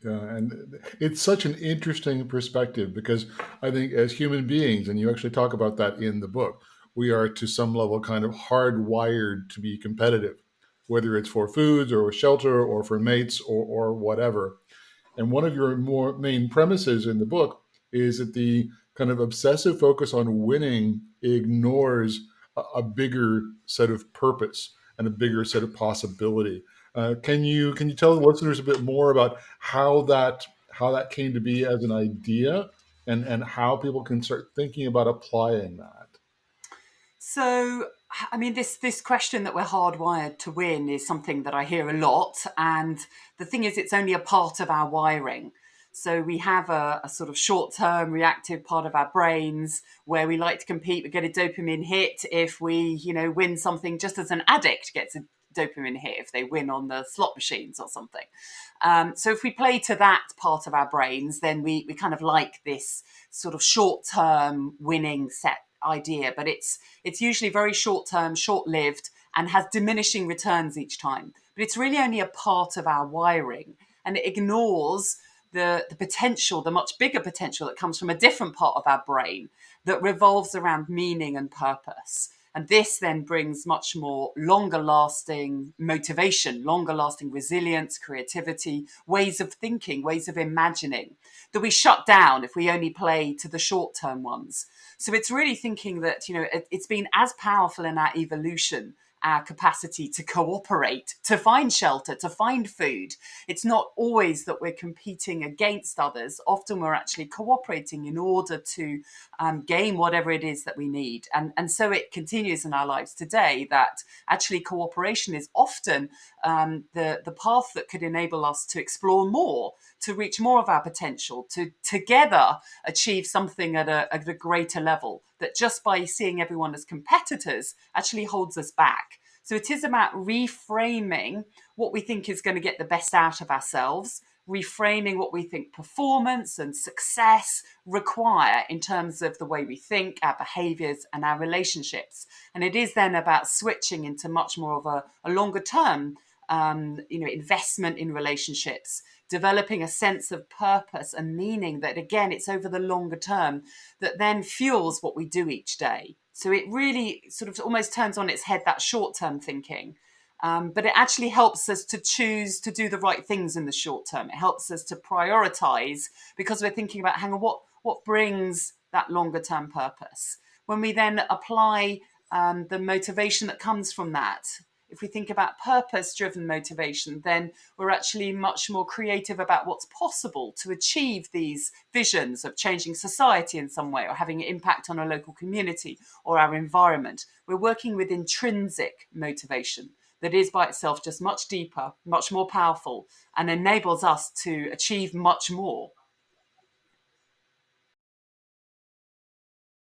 And it's such an interesting perspective because I think as human beings, and you actually talk about that in the book, we are to some level kind of hardwired to be competitive, whether it's for foods or shelter or for mates or whatever. And one of your more main premises in the book is that the kind of obsessive focus on winning ignores a bigger set of purpose and a bigger set of possibility. Can you tell the listeners a bit more about how that came to be as an idea and how people can start thinking about applying that? So, I mean, this question that we're hardwired to win is something that I hear a lot, and the thing is, it's only a part of our wiring. So we have a sort of short-term reactive part of our brains where we like to compete. We get a dopamine hit if we, win something, just as an addict gets a dopamine hit if they win on the slot machines or something. So if we play to that part of our brains, then we kind of like this sort of short-term winning set idea, but it's usually very short-term, short-lived, and has diminishing returns each time. But it's really only a part of our wiring, and it ignores the potential, the much bigger potential that comes from a different part of our brain that revolves around meaning and purpose. And this then brings much more longer lasting motivation, longer lasting resilience, creativity, ways of thinking, ways of imagining that we shut down if we only play to the short term ones. So it's really thinking that, it's been as powerful in our evolution, our capacity to cooperate, to find shelter, to find food. It's not always that we're competing against others. Often we're actually cooperating in order to gain whatever it is that we need. And so it continues in our lives today that actually cooperation is often the path that could enable us to explore more, to reach more of our potential, to together achieve something at a greater level that just by seeing everyone as competitors actually holds us back. So it is about reframing what we think is going to get the best out of ourselves, reframing what we think performance and success require in terms of the way we think, our behaviors, and our relationships. And it is then about switching into much more of a longer term investment in relationships, developing a sense of purpose and meaning that, again, it's over the longer term that then fuels what we do each day. So it really sort of almost turns on its head that short term thinking. But it actually helps us to choose to do the right things in the short term. It helps us to prioritize because we're thinking about, hang on, what brings that longer term purpose? When we then apply the motivation that comes from that, if we think about purpose driven motivation, then we're actually much more creative about what's possible to achieve these visions of changing society in some way or having an impact on a local community or our environment. We're working with intrinsic motivation that is by itself just much deeper, much more powerful, and enables us to achieve much more